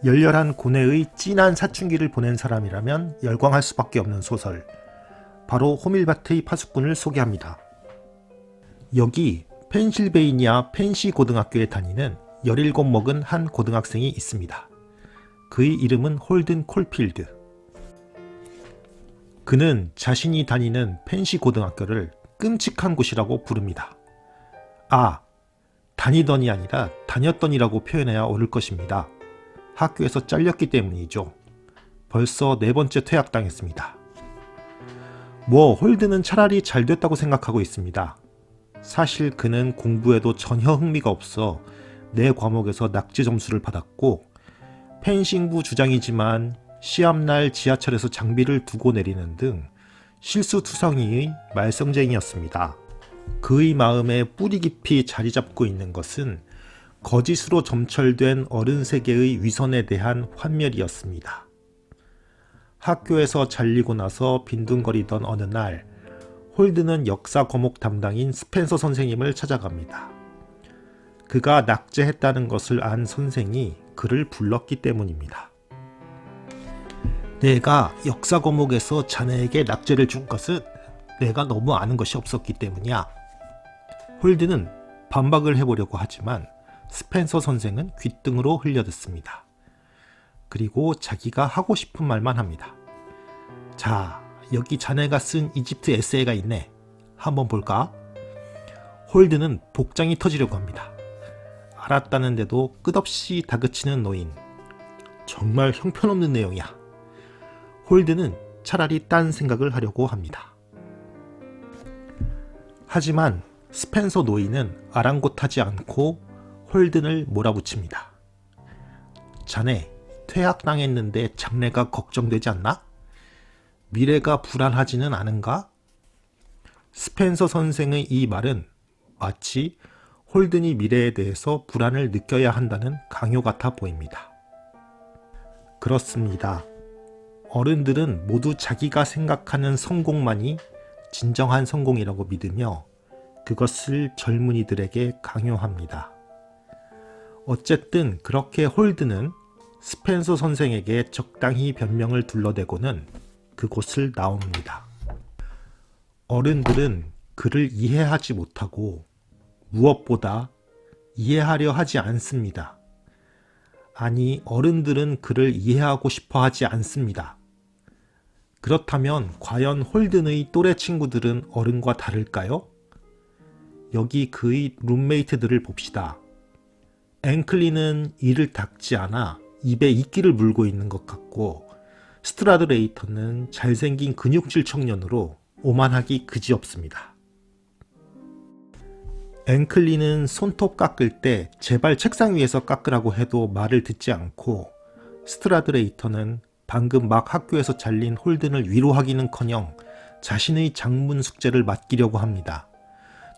열렬한 고뇌의 진한 사춘기를 보낸 사람이라면 열광할 수밖에 없는 소설, 바로 호밀밭의 파수꾼을 소개합니다. 여기 펜실베이니아 펜시 고등학교에 다니는 17 먹은 한 고등학생이 있습니다. 그의 이름은 홀든 콜필드. 그는 자신이 다니는 펜시 고등학교를 끔찍한 곳이라고 부릅니다. 다니던이 아니라 다녔던이라고 표현해야 옳을 것입니다. 학교에서 잘렸기 때문이죠. 벌써 4번째 퇴학당했습니다. 홀든은 차라리 잘 됐다고 생각하고 있습니다. 사실 그는 공부에도 전혀 흥미가 없어 4과목에서 낙제 점수를 받았고, 펜싱부 주장이지만 시합날 지하철에서 장비를 두고 내리는 등 실수투성이의 말썽쟁이였습니다. 그의 마음에 뿌리 깊이 자리 잡고 있는 것은 거짓으로 점철된 어른 세계의 위선에 대한 환멸이었습니다. 학교에서 잘리고 나서 빈둥거리던 어느 날, 홀든은 역사 과목 담당인 스펜서 선생님을 찾아갑니다. 그가 낙제했다는 것을 안 선생이 그를 불렀기 때문입니다. 내가 역사 과목에서 자네에게 낙제를 준 것은 내가 너무 아는 것이 없었기 때문이야. 홀든은 반박을 해보려고 하지만 스펜서 선생은 귓등으로 흘려듣습니다. 그리고 자기가 하고 싶은 말만 합니다. 자, 여기 자네가 쓴 이집트 에세이가 있네. 한번 볼까? 홀든은 복장이 터지려고 합니다. 알았다는데도 끝없이 다그치는 노인. 정말 형편없는 내용이야. 홀든은 차라리 딴 생각을 하려고 합니다. 하지만 스펜서 노인은 아랑곳하지 않고 홀든을 몰아붙입니다. 자네, 퇴학당했는데 장래가 걱정되지 않나? 미래가 불안하지는 않은가? 스펜서 선생의 이 말은 마치 홀든이 미래에 대해서 불안을 느껴야 한다는 강요 같아 보입니다. 그렇습니다. 어른들은 모두 자기가 생각하는 성공만이 진정한 성공이라고 믿으며 그것을 젊은이들에게 강요합니다. 어쨌든 그렇게 홀든은 스펜서 선생에게 적당히 변명을 둘러대고는 그곳을 나옵니다. 어른들은 그를 이해하지 못하고 무엇보다 이해하려 하지 않습니다. 아니, 어른들은 그를 이해하고 싶어 하지 않습니다. 그렇다면 과연 홀든의 또래 친구들은 어른과 다를까요? 여기 그의 룸메이트들을 봅시다. 앵클리는 이를 닦지 않아 입에 이끼를 물고 있는 것 같고, 스트라드레이터는 잘생긴 근육질 청년으로 오만하기 그지없습니다. 앵클리는 손톱 깎을 때 제발 책상 위에서 깎으라고 해도 말을 듣지 않고, 스트라드레이터는 방금 막 학교에서 잘린 홀든을 위로하기는커녕 자신의 장문 숙제를 맡기려고 합니다.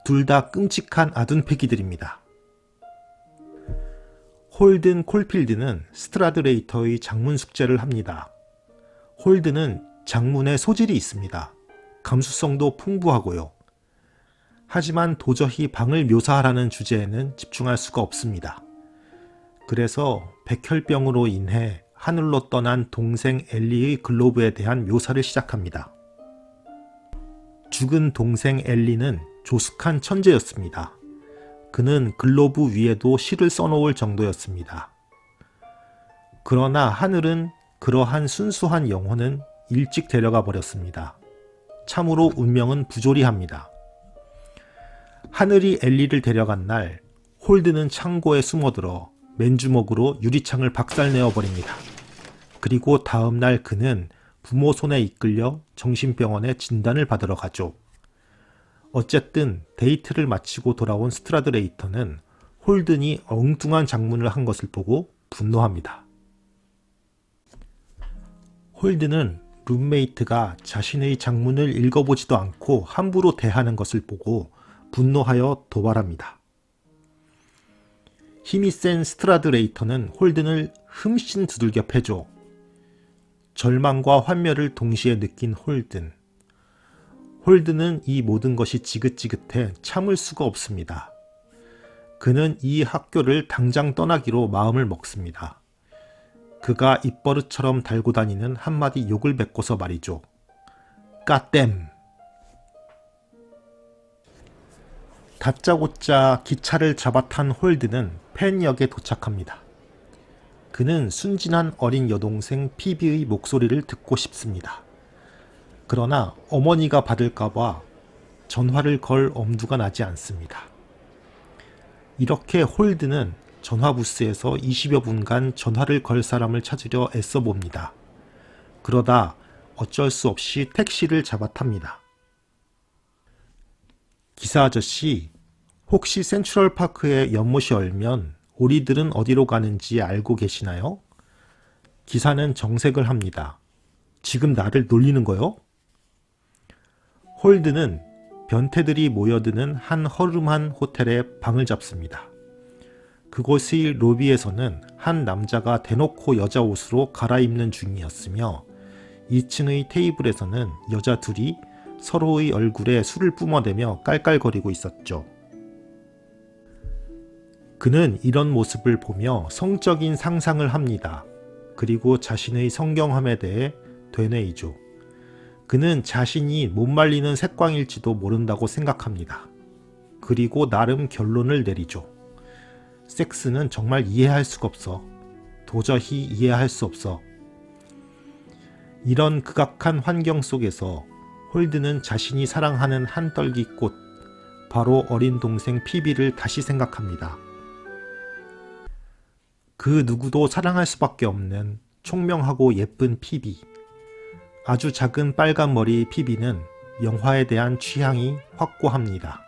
둘 다 끔찍한 아둔패기들입니다. 홀든 콜필드는 스트라드레이터의 장문 숙제를 합니다. 홀든은 장문에 소질이 있습니다. 감수성도 풍부하고요. 하지만 도저히 방을 묘사하라는 주제에는 집중할 수가 없습니다. 그래서 백혈병으로 인해 하늘로 떠난 동생 엘리의 글로브에 대한 묘사를 시작합니다. 죽은 동생 엘리는 조숙한 천재였습니다. 그는 글로브 위에도 시를 써놓을 정도였습니다. 그러나 하늘은 그러한 순수한 영혼은 일찍 데려가 버렸습니다. 참으로 운명은 부조리합니다. 하늘이 엘리를 데려간 날, 홀든은 창고에 숨어들어 맨주먹으로 유리창을 박살내어 버립니다. 그리고 다음 날 그는 부모 손에 이끌려 정신병원에 진단을 받으러 가죠. 어쨌든 데이트를 마치고 돌아온 스트라드레이터는 홀든이 엉뚱한 장문을 한 것을 보고 분노합니다. 홀든은 룸메이트가 자신의 장문을 읽어보지도 않고 함부로 대하는 것을 보고 분노하여 도발합니다. 힘이 센 스트라드레이터는 홀든을 흠씬 두들겨 패죠. 절망과 환멸을 동시에 느낀 홀든. 홀든은 이 모든 것이 지긋지긋해 참을 수가 없습니다. 그는 이 학교를 당장 떠나기로 마음을 먹습니다. 그가 입버릇처럼 달고 다니는 한마디 욕을 뱉고서 말이죠. 까땜. 다짜고짜 기차를 잡아탄 홀드는 펜역에 도착합니다. 그는 순진한 어린 여동생 피비의 목소리를 듣고 싶습니다. 그러나 어머니가 받을까봐 전화를 걸 엄두가 나지 않습니다. 이렇게 홀드는 전화부스에서 20여 분간 전화를 걸 사람을 찾으려 애써봅니다. 그러다 어쩔 수 없이 택시를 잡아탑니다. 기사 아저씨, 혹시 센트럴파크에 연못이 얼면 오리들은 어디로 가는지 알고 계시나요? 기사는 정색을 합니다. 지금 나를 놀리는 거요? 홀드는 변태들이 모여드는 한 허름한 호텔에 방을 잡습니다. 그곳의 로비에서는 한 남자가 대놓고 여자 옷으로 갈아입는 중이었으며 2층의 테이블에서는 여자 둘이 서로의 얼굴에 술을 뿜어대며 깔깔거리고 있었죠. 그는 이런 모습을 보며 성적인 상상을 합니다. 그리고 자신의 성경함에 대해 되뇌이죠. 그는 자신이 못 말리는 색광일지도 모른다고 생각합니다. 그리고 나름 결론을 내리죠. 섹스는 정말 이해할 수가 없어. 도저히 이해할 수 없어. 이런 극악한 환경 속에서 홀드는 자신이 사랑하는 한 떨기 꽃, 바로 어린 동생 피비를 다시 생각합니다. 그 누구도 사랑할 수밖에 없는 총명하고 예쁜 피비. 아주 작은 빨간 머리 피비는 영화에 대한 취향이 확고합니다.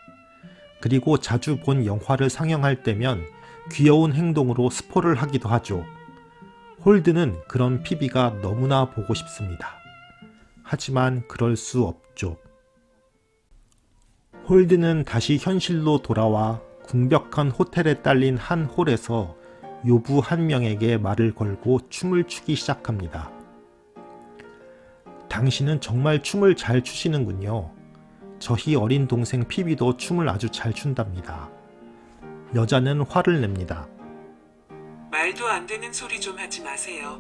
그리고 자주 본 영화를 상영할 때면 귀여운 행동으로 스포를 하기도 하죠. 홀드는 그런 피비가 너무나 보고 싶습니다. 하지만 그럴 수 없죠. 홀드는 다시 현실로 돌아와 궁벽한 호텔에 딸린 한 홀에서 요부 한 명에게 말을 걸고 춤을 추기 시작합니다. 당신은 정말 춤을 잘 추시는군요. 저희 어린 동생 피비도 춤을 아주 잘 춘답니다. 여자는 화를 냅니다. 말도 안 되는 소리 좀 하지 마세요.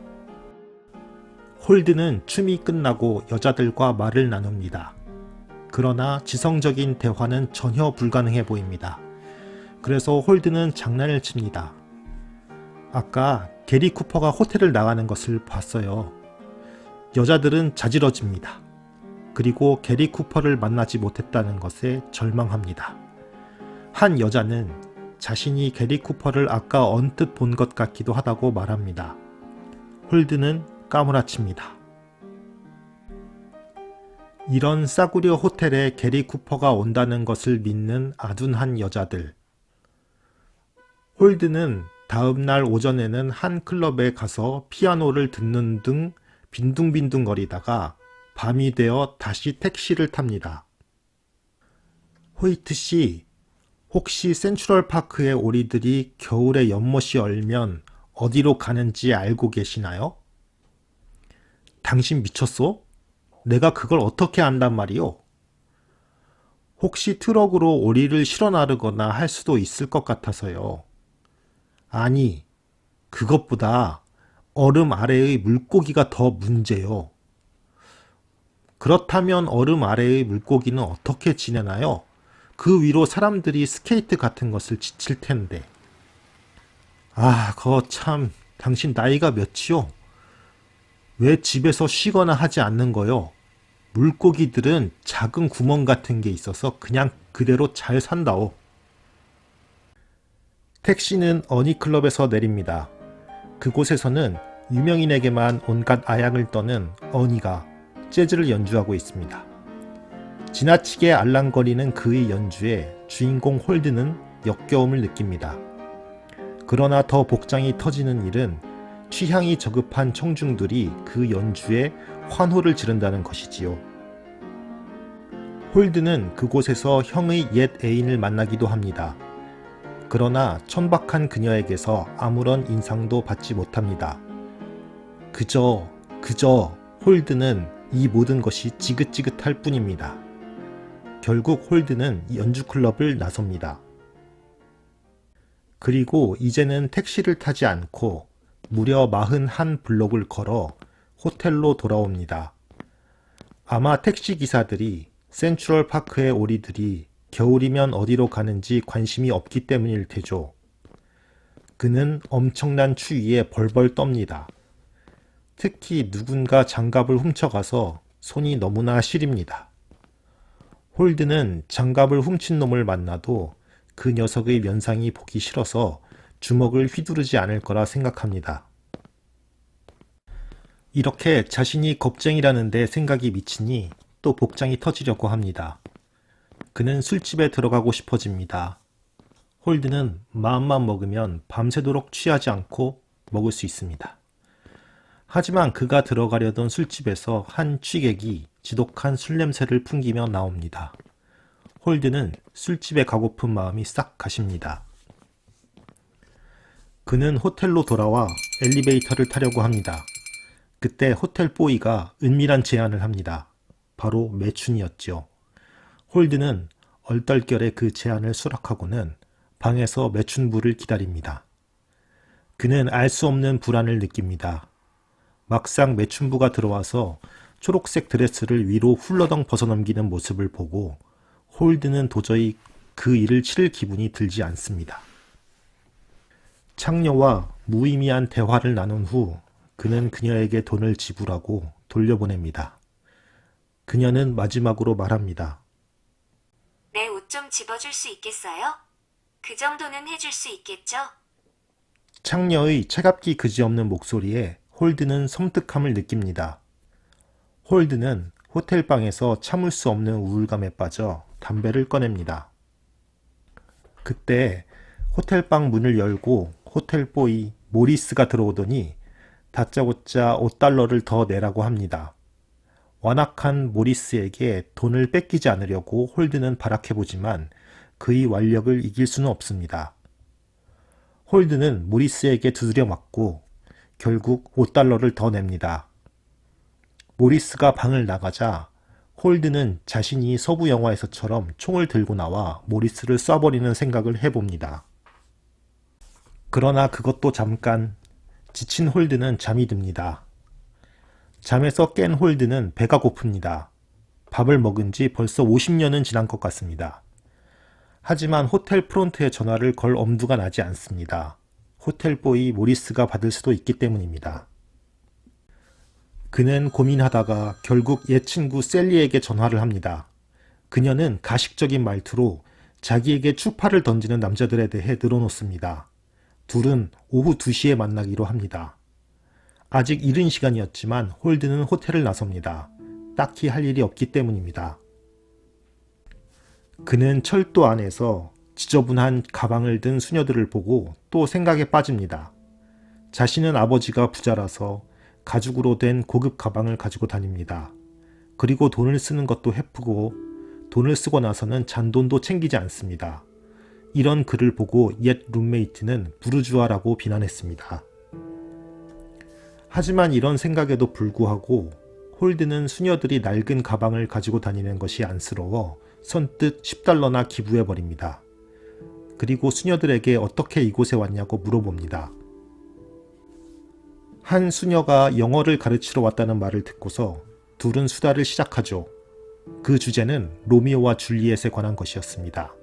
홀드는 춤이 끝나고 여자들과 말을 나눕니다. 그러나 지성적인 대화는 전혀 불가능해 보입니다. 그래서 홀드는 장난을 칩니다. 아까 게리 쿠퍼가 호텔을 나가는 것을 봤어요. 여자들은 자지러집니다. 그리고 게리 쿠퍼를 만나지 못했다는 것에 절망합니다. 한 여자는 자신이 게리 쿠퍼를 아까 언뜻 본 것 같기도 하다고 말합니다. 홀드는 까무라칩니다. 이런 싸구려 호텔에 게리 쿠퍼가 온다는 것을 믿는 아둔한 여자들. 홀드는 다음날 오전에는 한 클럽에 가서 피아노를 듣는 등 빈둥빈둥거리다가 밤이 되어 다시 택시를 탑니다. 호이트 씨, 혹시 센트럴파크의 오리들이 겨울에 연못이 얼면 어디로 가는지 알고 계시나요? 당신 미쳤어? 내가 그걸 어떻게 안단 말이오? 혹시 트럭으로 오리를 실어 나르거나 할 수도 있을 것 같아서요. 아니, 그것보다 얼음 아래의 물고기가 더 문제요. 그렇다면 얼음 아래의 물고기는 어떻게 지내나요? 그 위로 사람들이 스케이트 같은 것을 지칠 텐데. 아, 거참, 당신 나이가 몇이요? 왜 집에서 쉬거나 하지 않는 거요? 물고기들은 작은 구멍 같은 게 있어서 그냥 그대로 잘 산다오. 택시는 어니클럽에서 내립니다. 그곳에서는 유명인에게만 온갖 아양을 떠는 어니가 재즈를 연주하고 있습니다. 지나치게 알랑거리는 그의 연주에 주인공 홀드는 역겨움을 느낍니다. 그러나 더 복장이 터지는 일은 취향이 저급한 청중들이 그 연주에 환호를 지른다는 것이지요. 홀드는 그곳에서 형의 옛 애인을 만나기도 합니다. 그러나 천박한 그녀에게서 아무런 인상도 받지 못합니다. 그저 홀드는 이 모든 것이 지긋지긋할 뿐입니다. 결국 홀드는 연주클럽을 나섭니다. 그리고 이제는 택시를 타지 않고 무려 41블록을 걸어 호텔로 돌아옵니다. 아마 택시기사들이 센트럴파크의 오리들이 겨울이면 어디로 가는지 관심이 없기 때문일 테죠. 그는 엄청난 추위에 벌벌 떱니다. 특히 누군가 장갑을 훔쳐가서 손이 너무나 시립니다. 홀드는 장갑을 훔친 놈을 만나도 그 녀석의 면상이 보기 싫어서 주먹을 휘두르지 않을 거라 생각합니다. 이렇게 자신이 겁쟁이라는 데 생각이 미치니 또 복장이 터지려고 합니다. 그는 술집에 들어가고 싶어집니다. 홀드는 마음만 먹으면 밤새도록 취하지 않고 먹을 수 있습니다. 하지만 그가 들어가려던 술집에서 한 취객이 지독한 술 냄새를 풍기며 나옵니다. 홀드는 술집에 가고픈 마음이 싹 가십니다. 그는 호텔로 돌아와 엘리베이터를 타려고 합니다. 그때 호텔 보이가 은밀한 제안을 합니다. 바로 매춘이었죠. 홀드는 얼떨결에 그 제안을 수락하고는 방에서 매춘부를 기다립니다. 그는 알 수 없는 불안을 느낍니다. 막상 매춘부가 들어와서 초록색 드레스를 위로 훌러덩 벗어넘기는 모습을 보고 홀드는 도저히 그 일을 치를 기분이 들지 않습니다. 창녀와 무의미한 대화를 나눈 후 그는 그녀에게 돈을 지불하고 돌려보냅니다. 그녀는 마지막으로 말합니다. 내 옷 좀 집어줄 수 있겠어요? 그 정도는 해줄 수 있겠죠? 창녀의 차갑기 그지없는 목소리에 홀드는 섬뜩함을 느낍니다. 홀드는 호텔방에서 참을 수 없는 우울감에 빠져 담배를 꺼냅니다. 그때 호텔방 문을 열고 호텔보이 모리스가 들어오더니 다짜고짜 $5를 더 내라고 합니다. 완악한 모리스에게 돈을 뺏기지 않으려고 홀드는 발악해보지만 그의 완력을 이길 수는 없습니다. 홀드는 모리스에게 두드려 맞고 결국 $5를 더 냅니다. 모리스가 방을 나가자 홀드는 자신이 서부 영화에서처럼 총을 들고 나와 모리스를 쏴버리는 생각을 해봅니다. 그러나 그것도 잠깐. 지친 홀드는 잠이 듭니다. 잠에서 깬 홀드는 배가 고픕니다. 밥을 먹은 지 벌써 50년은 지난 것 같습니다. 하지만 호텔 프론트에 전화를 걸 엄두가 나지 않습니다. 호텔보이 모리스가 받을 수도 있기 때문입니다. 그는 고민하다가 결국 옛 친구 셀리에게 전화를 합니다. 그녀는 가식적인 말투로 자기에게 추파를 던지는 남자들에 대해 늘어놓습니다. 둘은 오후 2시에 만나기로 합니다. 아직 이른 시간이었지만 홀드는 호텔을 나섭니다. 딱히 할 일이 없기 때문입니다. 그는 철도 안에서 지저분한 가방을 든 수녀들을 보고 또 생각에 빠집니다. 자신은 아버지가 부자라서 가죽으로 된 고급 가방을 가지고 다닙니다. 그리고 돈을 쓰는 것도 헤프고 돈을 쓰고 나서는 잔돈도 챙기지 않습니다. 이런 글을 보고 옛 룸메이트는 부르주아라고 비난했습니다. 하지만 이런 생각에도 불구하고 홀드는 수녀들이 낡은 가방을 가지고 다니는 것이 안쓰러워 선뜻 $10나 기부해버립니다. 그리고 수녀들에게 어떻게 이곳에 왔냐고 물어봅니다. 한 수녀가 영어를 가르치러 왔다는 말을 듣고서 둘은 수다를 시작하죠. 그 주제는 로미오와 줄리엣에 관한 것이었습니다.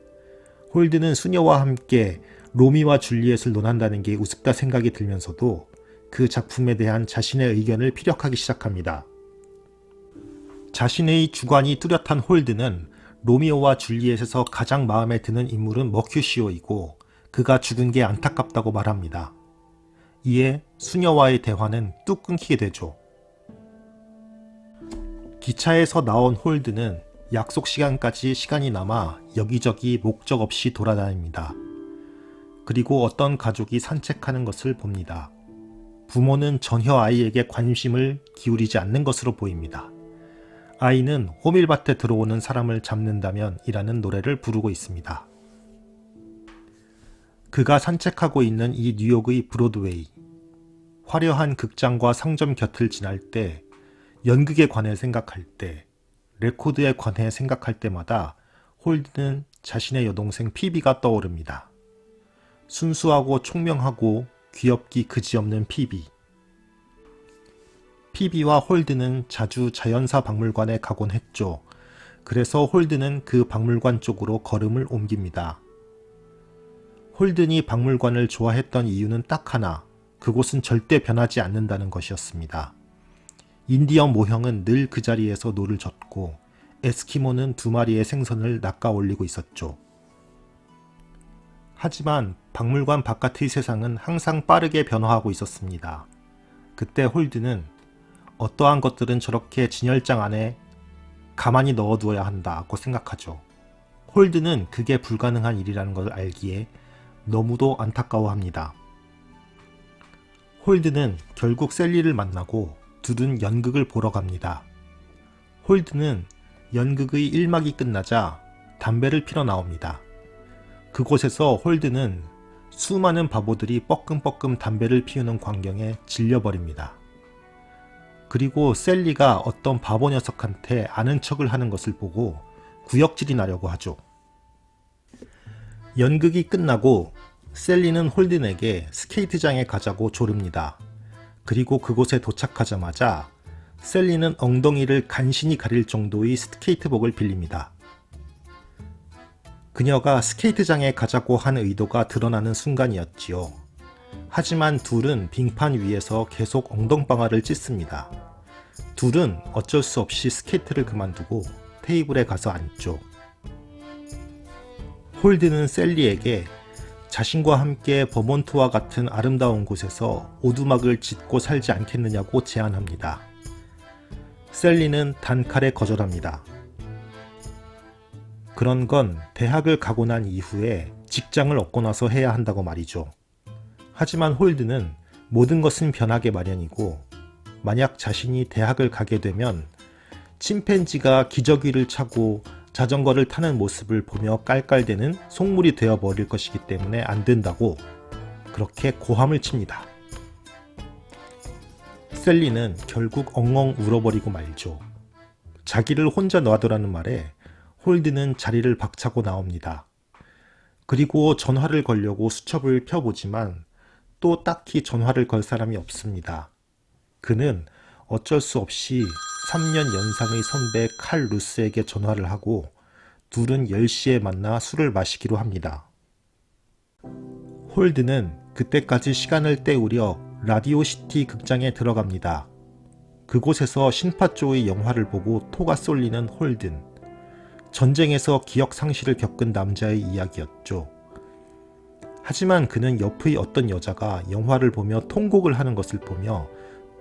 홀드는 수녀와 함께 로미오와 줄리엣을 논한다는 게 우습다 생각이 들면서도 그 작품에 대한 자신의 의견을 피력하기 시작합니다. 자신의 주관이 뚜렷한 홀드는 로미오와 줄리엣에서 가장 마음에 드는 인물은 머큐시오이고 그가 죽은 게 안타깝다고 말합니다. 이에 수녀와의 대화는 뚝 끊기게 되죠. 기차에서 나온 홀드는 약속 시간까지 시간이 남아 여기저기 목적 없이 돌아다닙니다. 그리고 어떤 가족이 산책하는 것을 봅니다. 부모는 전혀 아이에게 관심을 기울이지 않는 것으로 보입니다. 아이는 호밀밭에 들어오는 사람을 잡는다면 이라는 노래를 부르고 있습니다. 그가 산책하고 있는 이 뉴욕의 브로드웨이. 화려한 극장과 상점 곁을 지날 때, 연극에 관해 생각할 때, 레코드에 관해 생각할 때마다 홀드는 자신의 여동생 피비가 떠오릅니다. 순수하고 총명하고 귀엽기 그지없는 피비. 피비와 홀드는 자주 자연사 박물관에 가곤 했죠. 그래서 홀드는 그 박물관 쪽으로 걸음을 옮깁니다. 홀든이 박물관을 좋아했던 이유는 딱 하나, 그곳은 절대 변하지 않는다는 것이었습니다. 인디언 모형은 늘 그 자리에서 노를 젓고 에스키모는 2마리의 생선을 낚아 올리고 있었죠. 하지만 박물관 바깥의 세상은 항상 빠르게 변화하고 있었습니다. 그때 홀드는 어떠한 것들은 저렇게 진열장 안에 가만히 넣어두어야 한다고 생각하죠. 홀드는 그게 불가능한 일이라는 걸 알기에 너무도 안타까워합니다. 홀드는 결국 셀리를 만나고 둘은 연극을 보러 갑니다. 홀드는 연극의 1막이 끝나자 담배를 피러 나옵니다. 그곳에서 홀드는 수많은 바보들이 뻐끔뻐끔 담배를 피우는 광경에 질려버립니다. 그리고 셀리가 어떤 바보 녀석한테 아는 척을 하는 것을 보고 구역질이 나려고 하죠. 연극이 끝나고 셀리는 홀든에게 스케이트장에 가자고 조릅니다. 그리고 그곳에 도착하자마자 셀리는 엉덩이를 간신히 가릴 정도의 스케이트복을 빌립니다. 그녀가 스케이트장에 가자고 한 의도가 드러나는 순간이었지요. 하지만 둘은 빙판 위에서 계속 엉덩방아를 찢습니다. 둘은 어쩔 수 없이 스케이트를 그만두고 테이블에 가서 앉죠. 홀드는 셀리에게 자신과 함께 버몬트와 같은 아름다운 곳에서 오두막을 짓고 살지 않겠느냐고 제안합니다. 셀리는 단칼에 거절합니다. 그런 건 대학을 가고 난 이후에 직장을 얻고 나서 해야 한다고 말이죠. 하지만 홀드는 모든 것은 변하게 마련이고 만약 자신이 대학을 가게 되면 침팬지가 기저귀를 차고 자전거를 타는 모습을 보며 깔깔대는 속물이 되어버릴 것이기 때문에 안 된다고 그렇게 고함을 칩니다. 셀리는 결국 엉엉 울어버리고 말죠. 자기를 혼자 놔두라는 말에 홀드는 자리를 박차고 나옵니다. 그리고 전화를 걸려고 수첩을 펴보지만 또 딱히 전화를 걸 사람이 없습니다. 그는 어쩔 수 없이 3년 연상의 선배 칼 루스에게 전화를 하고 둘은 10시에 만나 술을 마시기로 합니다. 홀드는 그때까지 시간을 때우려 라디오시티 극장에 들어갑니다. 그곳에서 신파조의 영화를 보고 토가 쏠리는 홀든. 전쟁에서 기억 상실을 겪은 남자의 이야기였죠. 하지만 그는 옆의 어떤 여자가 영화를 보며 통곡을 하는 것을 보며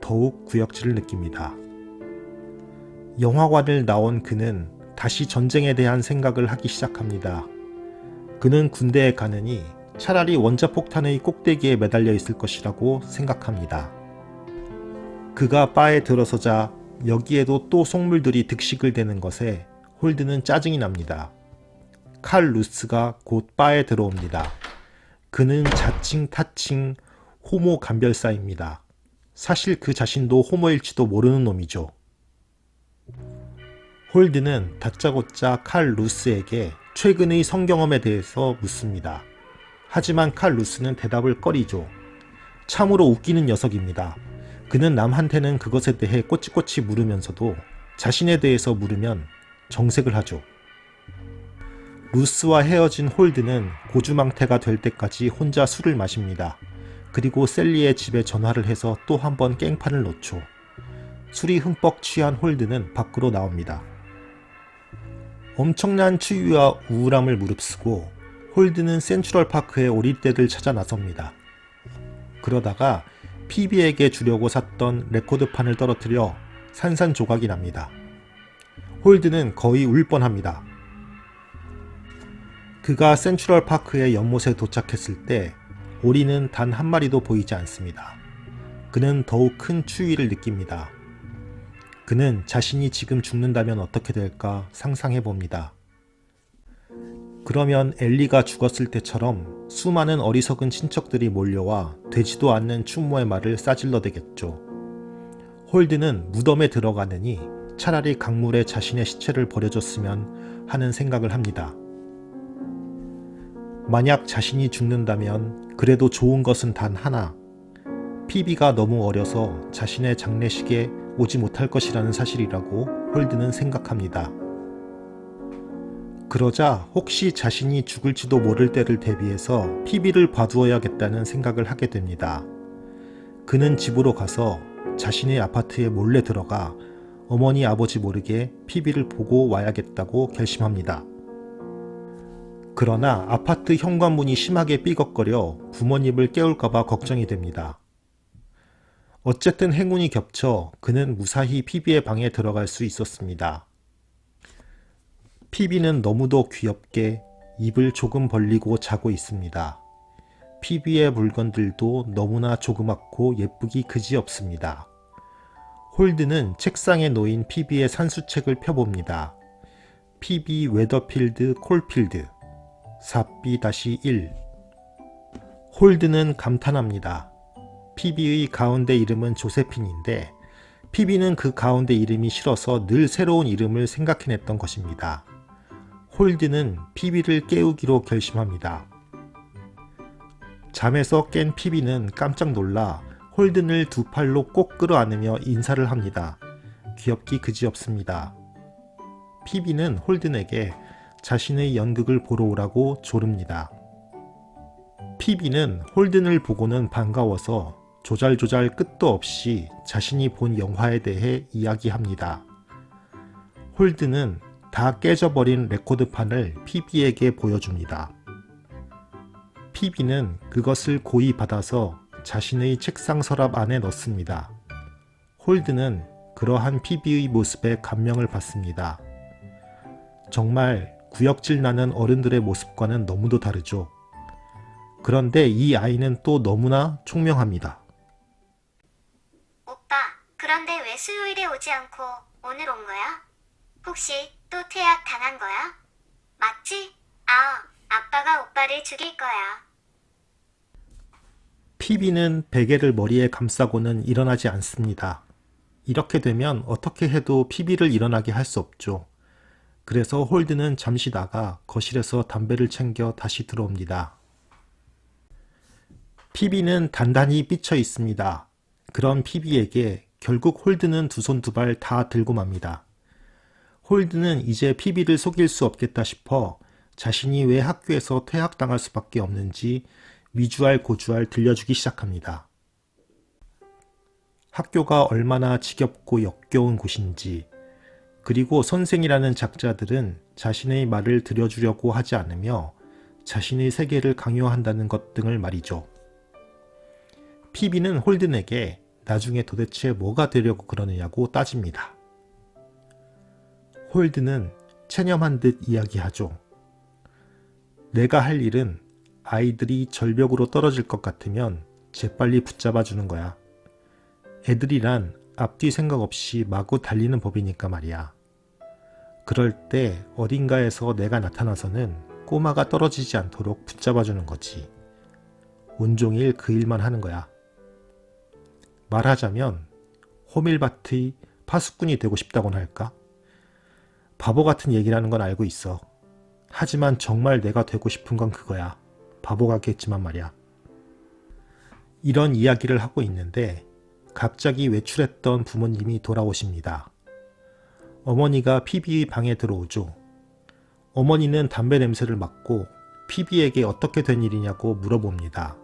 더욱 구역질을 느낍니다. 영화관을 나온 그는 다시 전쟁에 대한 생각을 하기 시작합니다. 그는 군대에 가느니 차라리 원자폭탄의 꼭대기에 매달려 있을 것이라고 생각합니다. 그가 바에 들어서자 여기에도 또 속물들이 득식을 대는 것에 홀드는 짜증이 납니다. 칼 루스가 곧 바에 들어옵니다. 그는 자칭 타칭 호모 간별사입니다. 사실 그 자신도 호모일지도 모르는 놈이죠. 홀드는 다짜고짜 칼 루스에게 최근의 성경험에 대해서 묻습니다. 하지만 칼 루스는 대답을 꺼리죠. 참으로 웃기는 녀석입니다. 그는 남한테는 그것에 대해 꼬치꼬치 물으면서도 자신에 대해서 물으면 정색을 하죠. 루스와 헤어진 홀드는 고주망태가 될 때까지 혼자 술을 마십니다. 그리고 셀리의 집에 전화를 해서 또 한 번 깽판을 놓죠. 술이 흠뻑 취한 홀드는 밖으로 나옵니다. 엄청난 추위와 우울함을 무릅쓰고 홀드는 센트럴파크의 오리떼를 찾아 나섭니다. 그러다가 피비에게 주려고 샀던 레코드판을 떨어뜨려 산산조각이 납니다. 홀드는 거의 울 뻔합니다. 그가 센트럴파크의 연못에 도착했을 때 오리는 단 한 마리도 보이지 않습니다. 그는 더욱 큰 추위를 느낍니다. 그는 자신이 지금 죽는다면 어떻게 될까 상상해 봅니다. 그러면 엘리가 죽었을 때처럼 수많은 어리석은 친척들이 몰려와 되지도 않는 추모의 말을 싸질러대겠죠. 홀드는 무덤에 들어가느니 차라리 강물에 자신의 시체를 버려줬으면 하는 생각을 합니다. 만약 자신이 죽는다면 그래도 좋은 것은 단 하나, 피비가 너무 어려서 자신의 장례식에 오지 못할 것이라는 사실이라고 홀드는 생각합니다. 그러자 혹시 자신이 죽을지도 모를 때를 대비해서 피비를 봐두어야겠다는 생각을 하게 됩니다. 그는 집으로 가서 자신의 아파트에 몰래 들어가 어머니 아버지 모르게 피비를 보고 와야겠다고 결심합니다. 그러나 아파트 현관문이 심하게 삐걱거려 부모님을 깨울까봐 걱정이 됩니다. 어쨌든 행운이 겹쳐 그는 무사히 피비의 방에 들어갈 수 있었습니다. 피비는 너무도 귀엽게 입을 조금 벌리고 자고 있습니다. 피비의 물건들도 너무나 조그맣고 예쁘기 그지없습니다. 홀드는 책상에 놓인 피비의 산수책을 펴봅니다. 피비 웨더필드 콜필드 4B-1. 홀드는 감탄합니다. 피비의 가운데 이름은 조세핀인데 피비는 그 가운데 이름이 싫어서 늘 새로운 이름을 생각해냈던 것입니다. 홀드는 피비를 깨우기로 결심합니다. 잠에서 깬 피비는 깜짝 놀라 홀든을 두 팔로 꼭 끌어안으며 인사를 합니다. 귀엽기 그지없습니다. 피비는 홀든에게 자신의 연극을 보러 오라고 조릅니다. 피비는 홀든을 보고는 반가워서 조잘조잘 끝도 없이 자신이 본 영화에 대해 이야기합니다. 홀든은 다 깨져버린 레코드판을 피비에게 보여줍니다. 피비는 그것을 고이 받아서 자신의 책상 서랍 안에 넣습니다. 홀드는 그러한 피비의 모습에 감명을 받습니다. 정말 구역질 나는 어른들의 모습과는 너무도 다르죠. 그런데 이 아이는 또 너무나 총명합니다. 오빠, 그런데 왜 수요일에 오지 않고 오늘 온 거야? 혹시 또 퇴학 당한 거야? 맞지? 아빠가 오빠를 죽일 거야. 피비는 베개를 머리에 감싸고는 일어나지 않습니다. 이렇게 되면 어떻게 해도 피비를 일어나게 할 수 없죠. 그래서 홀드는 잠시 나가 거실에서 담배를 챙겨 다시 들어옵니다. 피비는 단단히 삐쳐 있습니다. 그런 피비에게 결국 홀드는 두 손 두 발 다 들고 맙니다. 홀드는 이제 피비를 속일 수 없겠다 싶어 자신이 왜 학교에서 퇴학당할 수밖에 없는지 위주알 고주알 들려주기 시작합니다. 학교가 얼마나 지겹고 역겨운 곳인지, 그리고 선생이라는 작자들은 자신의 말을 들려주려고 하지 않으며 자신의 세계를 강요한다는 것 등을 말이죠. 피비는 홀든에게 나중에 도대체 뭐가 되려고 그러느냐고 따집니다. 홀드는 체념한 듯 이야기하죠. 내가 할 일은 아이들이 절벽으로 떨어질 것 같으면 재빨리 붙잡아 주는 거야. 애들이란 앞뒤 생각 없이 마구 달리는 법이니까 말이야. 그럴 때 어딘가에서 내가 나타나서는 꼬마가 떨어지지 않도록 붙잡아 주는 거지. 온종일 그 일만 하는 거야. 말하자면 호밀밭의 파수꾼이 되고 싶다고나 할까? 바보 같은 얘기라는 건 알고 있어. 하지만 정말 내가 되고 싶은 건 그거야. 바보 같겠지만 말이야. 이런 이야기를 하고 있는데 갑자기 외출했던 부모님이 돌아오십니다. 어머니가 피비의 방에 들어오죠. 어머니는 담배 냄새를 맡고 피비에게 어떻게 된 일이냐고 물어봅니다.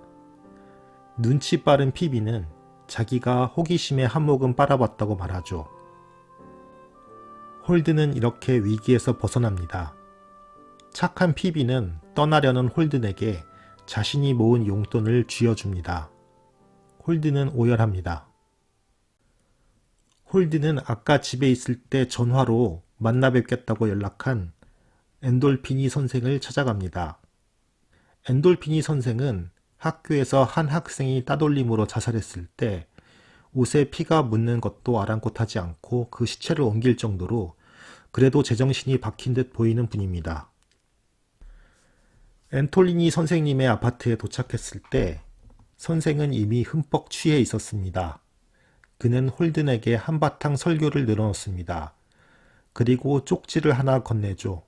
눈치 빠른 피비는 자기가 호기심에 한 모금 빨아봤다고 말하죠. 홀든은 이렇게 위기에서 벗어납니다. 착한 피비는 떠나려는 홀든에게 자신이 모은 용돈을 쥐어줍니다. 홀든은 오열합니다. 홀든은 아까 집에 있을 때 전화로 만나 뵙겠다고 연락한 엔돌피니 선생을 찾아갑니다. 엔돌피니 선생은 학교에서 한 학생이 따돌림으로 자살했을 때 옷에 피가 묻는 것도 아랑곳하지 않고 그 시체를 옮길 정도로 그래도 제정신이 박힌 듯 보이는 분입니다. 엔톨리니 선생님의 아파트에 도착했을 때 선생은 이미 흠뻑 취해 있었습니다. 그는 홀든에게 한바탕 설교를 늘어놓습니다. 그리고 쪽지를 하나 건네죠.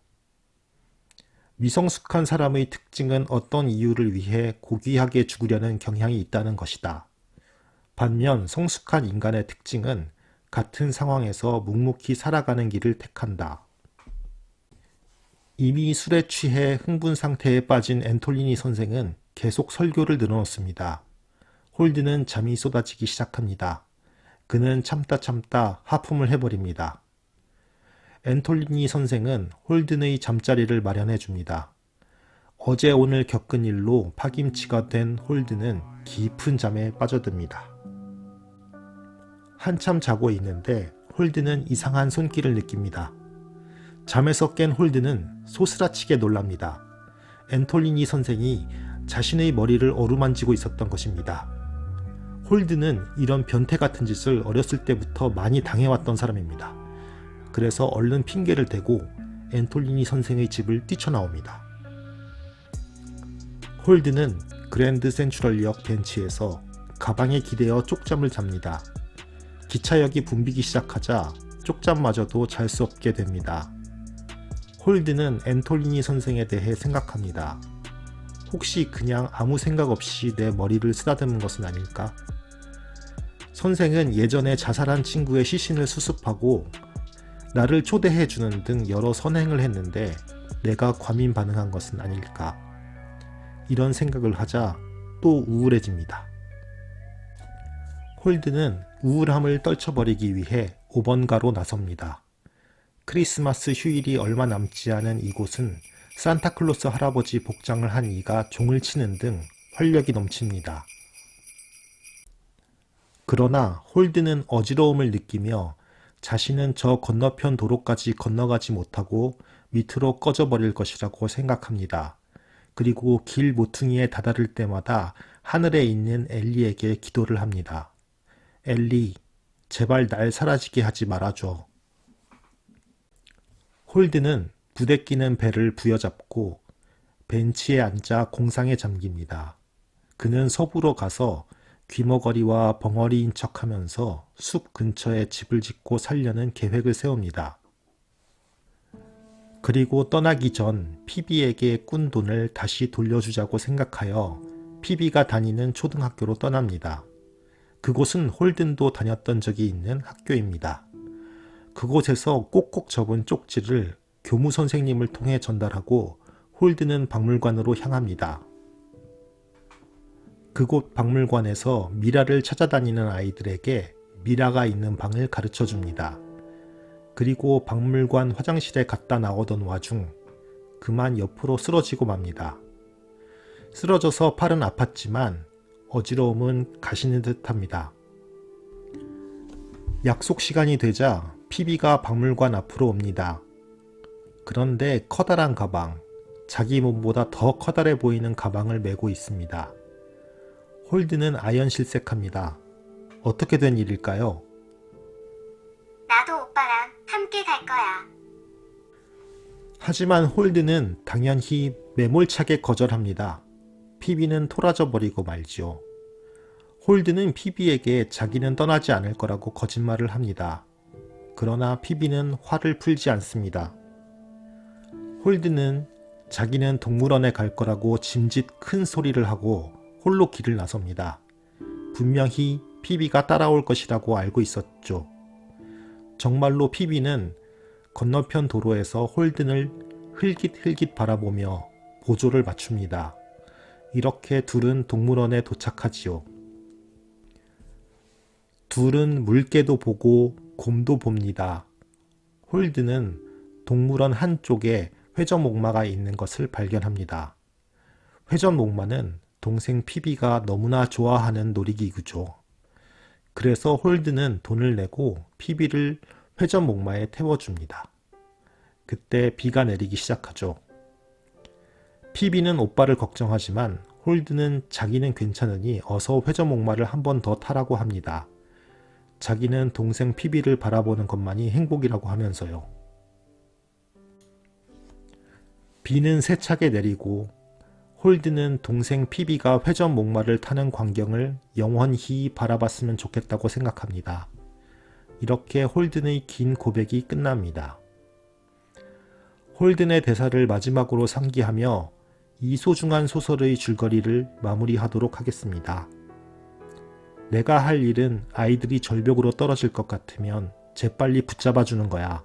미성숙한 사람의 특징은 어떤 이유를 위해 고귀하게 죽으려는 경향이 있다는 것이다. 반면 성숙한 인간의 특징은 같은 상황에서 묵묵히 살아가는 길을 택한다. 이미 술에 취해 흥분 상태에 빠진 앤톨리니 선생은 계속 설교를 늘어놓습니다. 홀드는 잠이 쏟아지기 시작합니다. 그는 참다 하품을 해버립니다. 앤톨리니 선생은 홀든의 잠자리를 마련해 줍니다. 어제 오늘 겪은 일로 파김치가 된 홀든은 깊은 잠에 빠져듭니다. 한참 자고 있는데 홀든은 이상한 손길을 느낍니다. 잠에서 깬 홀든은 소스라치게 놀랍니다. 앤톨리니 선생이 자신의 머리를 어루만지고 있었던 것입니다. 홀든은 이런 변태 같은 짓을 어렸을 때부터 많이 당해왔던 사람입니다. 그래서 얼른 핑계를 대고 앤톨리니 선생의 집을 뛰쳐나옵니다. 홀든은 그랜드 센트럴역 벤치에서 가방에 기대어 쪽잠을 잡니다. 기차역이 붐비기 시작하자 쪽잠마저도 잘 수 없게 됩니다. 홀든은 앤톨리니 선생에 대해 생각합니다. 혹시 그냥 아무 생각 없이 내 머리를 쓰다듬은 것은 아닐까? 선생은 예전에 자살한 친구의 시신을 수습하고 나를 초대해주는 등 여러 선행을 했는데 내가 과민 반응한 것은 아닐까? 이런 생각을 하자 또 우울해집니다. 홀든은 우울함을 떨쳐버리기 위해 5번가로 나섭니다. 크리스마스 휴일이 얼마 남지 않은 이곳은 산타클로스 할아버지 복장을 한 이가 종을 치는 등 활력이 넘칩니다. 그러나 홀든은 어지러움을 느끼며 자신은 저 건너편 도로까지 건너가지 못하고 밑으로 꺼져버릴 것이라고 생각합니다. 그리고 길 모퉁이에 다다를 때마다 하늘에 있는 엘리에게 기도를 합니다. 엘리, 제발 날 사라지게 하지 말아줘. 홀든은 부대끼는 배를 부여잡고 벤치에 앉아 공상에 잠깁니다. 그는 서부로 가서 귀머거리와 벙어리인 척하면서 숲 근처에 집을 짓고 살려는 계획을 세웁니다. 그리고 떠나기 전 피비에게 꾼 돈을 다시 돌려주자고 생각하여 피비가 다니는 초등학교로 떠납니다. 그곳은 홀든도 다녔던 적이 있는 학교입니다. 그곳에서 꼭꼭 접은 쪽지를 교무 선생님을 통해 전달하고 홀든은 박물관으로 향합니다. 그곳 박물관에서 미라를 찾아다니는 아이들에게 미라가 있는 방을 가르쳐 줍니다. 그리고 박물관 화장실에 갔다 나오던 와중 그만 옆으로 쓰러지고 맙니다. 쓰러져서 팔은 아팠지만 어지러움은 가시는 듯합니다. 약속 시간이 되자 피비가 박물관 앞으로 옵니다. 그런데 커다란 가방, 자기 몸보다 더 커다래 보이는 가방을 메고 있습니다. 홀든은 아연실색합니다. 어떻게 된 일일까요? 나도 오빠랑 함께 갈 거야. 하지만 홀든은 당연히 매몰차게 거절합니다. 피비는 토라져 버리고 말지요. 홀든은 피비에게 자기는 떠나지 않을 거라고 거짓말을 합니다. 그러나 피비는 화를 풀지 않습니다. 홀든은 자기는 동물원에 갈 거라고 짐짓 큰 소리를 하고 홀로 길을 나섭니다. 분명히 피비가 따라올 것이라고 알고 있었죠. 정말로 피비는 건너편 도로에서 홀든을 흘깃흘깃 바라보며 보조를 맞춥니다. 이렇게 둘은 동물원에 도착하지요. 둘은 물개도 보고 곰도 봅니다. 홀든은 동물원 한쪽에 회전목마가 있는 것을 발견합니다. 회전목마는 동생 피비가 너무나 좋아하는 놀이기구죠. 그래서 홀든은 돈을 내고 피비를 회전목마에 태워줍니다. 그때 비가 내리기 시작하죠. 피비는 오빠를 걱정하지만 홀든은 자기는 괜찮으니 어서 회전목마를 한 번 더 타라고 합니다. 자기는 동생 피비를 바라보는 것만이 행복이라고 하면서요. 비는 세차게 내리고 홀든은 동생 피비가 회전목마를 타는 광경을 영원히 바라봤으면 좋겠다고 생각합니다. 이렇게 홀든의 긴 고백이 끝납니다. 홀든의 대사를 마지막으로 상기하며 이 소중한 소설의 줄거리를 마무리하도록 하겠습니다. 내가 할 일은 아이들이 절벽으로 떨어질 것 같으면 재빨리 붙잡아 주는 거야.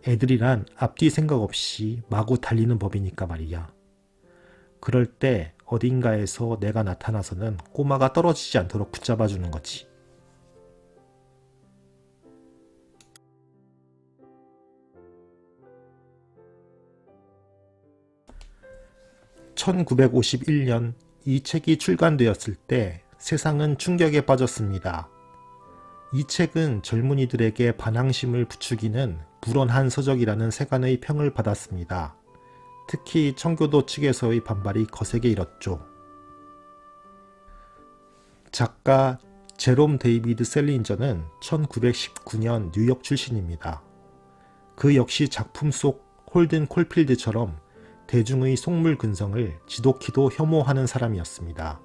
애들이란 앞뒤 생각 없이 마구 달리는 법이니까 말이야. 그럴 때 어딘가에서 내가 나타나서는 꼬마가 떨어지지 않도록 붙잡아 주는 거지. (1951년) 이 책이 출간되었을 때 세상은 충격에 빠졌습니다. 이 책은 젊은이들에게 반항심을 부추기는 불온한 서적이라는 세간의 평을 받았습니다. 특히 청교도 측에서의 반발이 거세게 일었죠. 작가 제롬 데이비드 셀린저는 1919년 뉴욕 출신입니다. 그 역시 작품 속 홀든 콜필드처럼 대중의 속물 근성을 지독히도 혐오하는 사람이었습니다.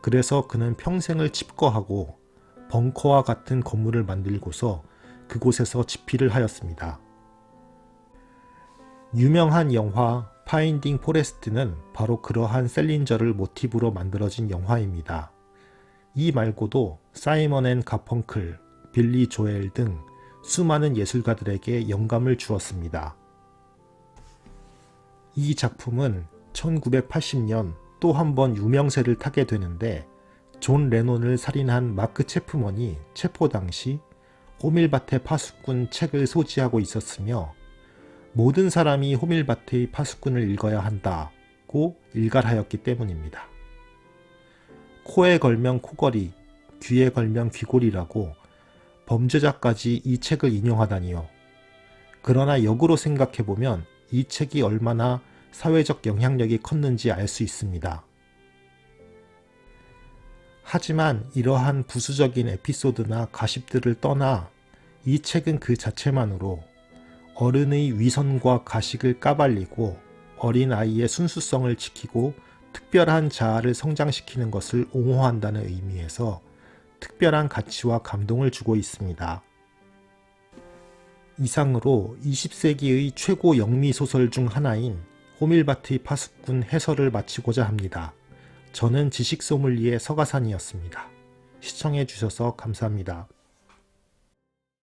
그래서 그는 평생을 칩거하고 벙커와 같은 건물을 만들고서 그곳에서 집필을 하였습니다. 유명한 영화 파인딩 포레스트는 바로 그러한 셀린저를 모티브로 만들어진 영화입니다. 이 말고도 사이먼 앤 가펑클, 빌리 조엘 등 수많은 예술가들에게 영감을 주었습니다. 이 작품은 1980년 또 한 번 유명세를 타게 되는데 존 레논을 살인한 마크 체프먼이 체포 당시 호밀밭의 파수꾼 책을 소지하고 있었으며 모든 사람이 호밀밭의 파수꾼을 읽어야 한다고 일갈하였기 때문입니다. 코에 걸면 코걸이, 귀에 걸면 귀골이라고 범죄자까지 이 책을 인용하다니요. 그러나 역으로 생각해보면 이 책이 얼마나 사회적 영향력이 컸는지 알 수 있습니다. 하지만 이러한 부수적인 에피소드나 가십들을 떠나 이 책은 그 자체만으로 어른의 위선과 가식을 까발리고 어린 아이의 순수성을 지키고 특별한 자아를 성장시키는 것을 옹호한다는 의미에서 특별한 가치와 감동을 주고 있습니다. 이상으로 20세기의 최고 영미 소설 중 하나인 호밀밭의 파수꾼 해설을 마치고자 합니다. 저는 지식소믈리에 서가산이었습니다. 시청해 주셔서 감사합니다.